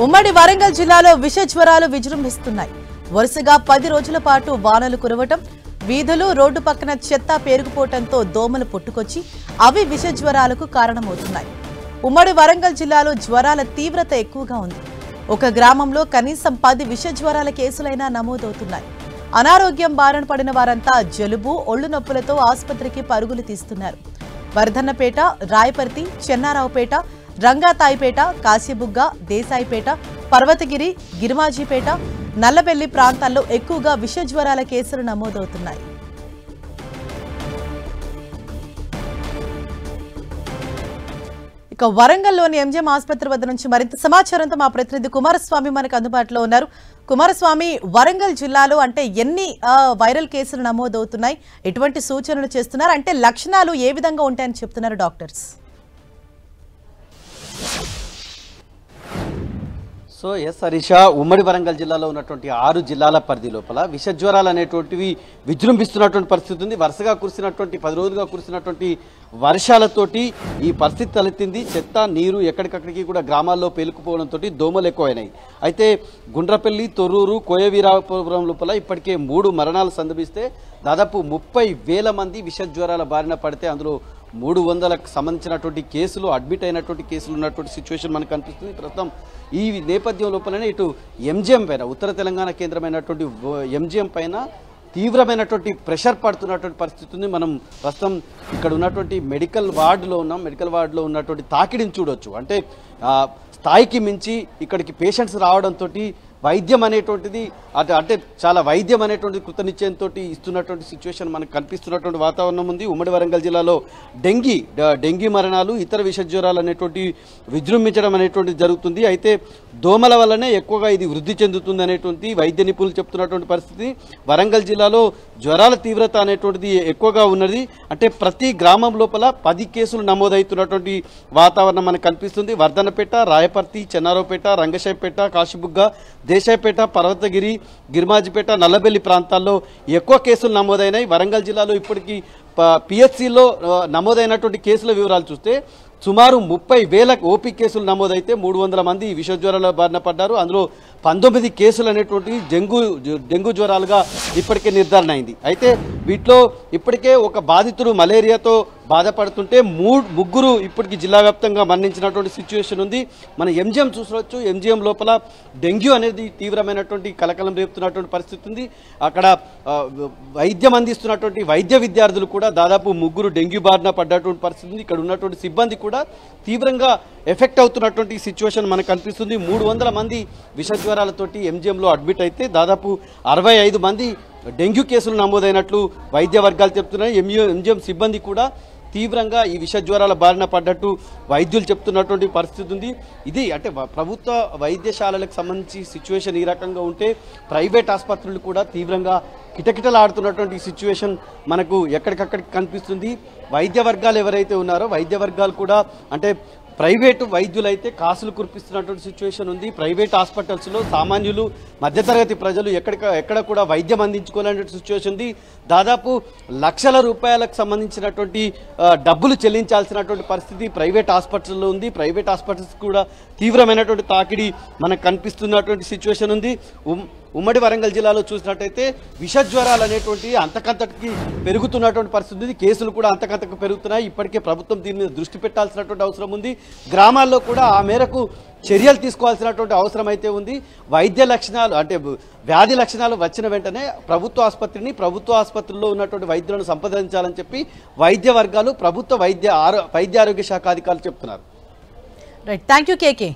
ఉమ్మడి వరంగల్ జిల్లాలో విష జ్వరాలు విజృంభిస్తున్నాయి. వరుసగా 10 రోజుల పాటు వానలు కురవటం, వీధులు రోడ్డు పక్కన చెత్త పేరుకుపోవడంతో దోమలు పుట్టుకొచ్చి అవి విష జ్వరాలకు కారణమవుతున్నాయి. ఉమ్మడి వరంగల్ జిల్లాలో జ్వరాల తీవ్రత ఎక్కువగా ఉంది. ఒక గ్రామంలో కనీసం 10 విష జ్వరాల కేసులైనా నమోదవుతున్నాయి. అనారోగ్యం బారిన పడిన వారంతా జలుబు, ఒళ్ళు నొప్పులతో ఆసుపత్రికి పరుగులు తీస్తున్నారు. వర్ధన్నపేట, రాయపర్తి, చెన్నారావుపేట, రంగాతాయిపేట, కాశీబుగ్గ, దేశాయిపేట, పర్వతగిరి, గిరిమాజీపేట, నల్లబెల్లి ప్రాంతాల్లో ఎక్కువగా విష జ్వరాల కేసులు నమోదవుతున్నాయి. ఇక వరంగల్లోని ఎంజిఎం ఆసుపత్రి వద్ద నుంచి మరింత సమాచారంతో మా ప్రతినిధి కుమారస్వామి మనకు అందుబాటులో ఉన్నారు. కుమారస్వామి, వరంగల్ జిల్లాలో అంటే ఎన్ని వైరల్ కేసులు నమోదవుతున్నాయి, ఎటువంటి సూచనలు చేస్తున్నారు, అంటే లక్షణాలు ఏ విధంగా ఉంటాయని చెప్తున్నారు డాక్టర్స్? సో ఎస్ హరీష, ఉమ్మడి వరంగల్ జిల్లాలో ఉన్నటువంటి 6 జిల్లాల పరిధి లోపల విష జ్వరాలు అనేటువంటివి విజృంభిస్తున్నటువంటి పరిస్థితి ఉంది. వరుసగా కురిసినటువంటి 10 రోజులుగా కురిసినటువంటి వర్షాలతోటి ఈ పరిస్థితి తలెత్తింది. చెత్త, నీరు ఎక్కడికక్కడికి కూడా గ్రామాల్లో పేలుకుపోవడంతో దోమలు ఎక్కువైనాయి. అయితే గుండ్రపల్లి, తొర్రూరు, కోయవీరాపురం లోపల ఇప్పటికే 3 మరణాలు సంభవిస్తే దాదాపు 30,000 మంది విష జ్వరాల బారిన పడితే అందులో 300లకు సంబంధించినటువంటి కేసులు, అడ్మిట్ అయినటువంటి కేసులు ఉన్నటువంటి సిచ్యువేషన్ మనకు కనిపిస్తుంది. ప్రస్తుతం ఈ నేపథ్యం లోపలనే ఇటు ఎంజిఎం పైన, ఉత్తర తెలంగాణ కేంద్రమైనటువంటి ఎంజిఎం పైన తీవ్రమైనటువంటి ప్రెషర్ పడుతున్నటువంటి పరిస్థితి ఉంది. మనం ప్రస్తుతం ఇక్కడ ఉన్నటువంటి మెడికల్ వార్డులో ఉన్నాం. మెడికల్ వార్డులో ఉన్నటువంటి తాకిడిని చూడొచ్చు. అంటే స్థాయికి మించి ఇక్కడికి పేషెంట్స్ రావడంతో వైద్యం అనేటువంటిది అంటే చాలా వైద్యం అనేటువంటి కృతనిశ్చయంతో ఇస్తున్నటువంటి సిచ్యువేషన్ మనకు కనిపిస్తున్నటువంటి వాతావరణం ఉంది. ఉమ్మడి వరంగల్ జిల్లాలో డెంగీ మరణాలు, ఇతర విష జ్వరాలు అనేటువంటి విజృంభించడం అనేటువంటిది జరుగుతుంది. అయితే దోమల వల్లనే ఎక్కువగా ఇది వృద్ధి చెందుతుంది అనేటువంటి వైద్య నిపుణులు చెప్తున్నటువంటి పరిస్థితి. వరంగల్ జిల్లాలో జ్వరాల తీవ్రత అనేటువంటిది ఎక్కువగా ఉన్నది. అంటే ప్రతి గ్రామం లోపల 10 కేసులు నమోదవుతున్నటువంటి వాతావరణం మనకు కనిపిస్తుంది. వర్ధన్నపేట, రాయపర్తి, చెన్నారావుపేట, రంగశాయిపేట, కాశీబుగ్గ, దేశాయిపేట, పర్వతగిరి, గిరిమాజిపేట, నల్లబెల్లి ప్రాంతాల్లో ఎక్కువ కేసులు నమోదైనాయి. వరంగల్ జిల్లాలో ఇప్పటికీ పిహెచ్సిలో నమోదైనటువంటి కేసుల వివరాలు చూస్తే సుమారు 30,000 ఓపీ కేసులు నమోదైతే 300 మంది విష జ్వరాల బారిన పడ్డారు. అందులో 19 కేసులు అనేటువంటి డెంగ్యూ జ్వరాలుగా ఇప్పటికే నిర్ధారణ అయింది. అయితే వీటిలో ఇప్పటికే ఒక బాధితుడు మలేరియాతో బాధపడుతుంటే ముగ్గురు ఇప్పటికి జిల్లా వ్యాప్తంగా మరణించినటువంటి సిచ్యువేషన్ ఉంది. మన ఎంజిఎం చూసుకోవచ్చు. ఎంజిఎం లోపల డెంగ్యూ అనేది తీవ్రమైనటువంటి కలకలం రేపుతున్నటువంటి పరిస్థితి ఉంది. అక్కడ వైద్యం అందిస్తున్నటువంటి వైద్య విద్యార్థులు కూడా దాదాపు 3 డెంగ్యూ బారిన పడ్డటువంటి పరిస్థితి ఉంది. ఇక్కడ ఉన్నటువంటి సిబ్బంది కూడా తీవ్రంగా ఎఫెక్ట్ అవుతున్నటువంటి సిచ్యువేషన్ మనకు కనిపిస్తుంది. 300 మంది విష జ్వరాలతోటి ఎంజిఎంలో అడ్మిట్ అయితే దాదాపు 65 మంది డెంగ్యూ కేసులు నమోదైనట్లు వైద్య వర్గాలు చెప్తున్నాయి. ఎంజిఎం సిబ్బంది కూడా తీవ్రంగా ఈ విష జ్వరాల బారిన పడ్డట్టు వైద్యులు చెప్తున్నటువంటి పరిస్థితి ఉంది. ఇది అంటే ప్రభుత్వ వైద్యశాలలకు సంబంధించి సిచ్యువేషన్ ఈ రకంగా ఉంటే ప్రైవేట్ ఆసుపత్రులు కూడా తీవ్రంగా కిటకిటలాడుతున్నటువంటి సిచ్యువేషన్ మనకు ఎక్కడికక్కడికి కనిపిస్తుంది. వైద్య వర్గాలు ఎవరైతే ఉన్నారో వైద్య వర్గాలు కూడా అంటే ప్రైవేటు వైద్యులైతే కాసులు కురిపిస్తున్నటువంటి సిచ్యువేషన్ ఉంది. ప్రైవేట్ హాస్పిటల్స్లో సామాన్యులు, మధ్యతరగతి ప్రజలు ఎక్కడ కూడా వైద్యం అందించుకోవాలనే సిచ్యువేషన్ ఉంది. దాదాపు లక్షల రూపాయలకు సంబంధించినటువంటి డబ్బులు చెల్లించాల్సినటువంటి పరిస్థితి ప్రైవేట్ హాస్పిటల్లో ఉంది. ప్రైవేట్ హాస్పిటల్స్ కూడా తీవ్రమైనటువంటి తాకిడి మనకు కనిపిస్తున్నటువంటి సిచ్యువేషన్ ఉంది. ఉమ్మడి వరంగల్ జిల్లాలో చూసినట్టయితే విష జ్వరాలు అనేటువంటి అంతకంతకి పెరుగుతున్నటువంటి పరిస్థితి ఉంది. కేసులు కూడా అంతకంతకు పెరుగుతున్నాయి. ఇప్పటికే ప్రభుత్వం దీని మీద దృష్టి పెట్టాల్సినటువంటి అవసరం ఉంది. గ్రామాల్లో కూడా ఆ మేరకు చర్యలు తీసుకోవాల్సినటువంటి అవసరం అయితే ఉంది. వైద్య లక్షణాలు అంటే వ్యాధి లక్షణాలు వచ్చిన వెంటనే ప్రభుత్వ ఆసుపత్రిలో ఉన్నటువంటి వైద్యులను సంప్రదించాలని చెప్పి వైద్య వర్గాలు, ప్రభుత్వ వైద్య ఆరోగ్య శాఖ అధికారులు చెప్తున్నారు. Right, thank you KK.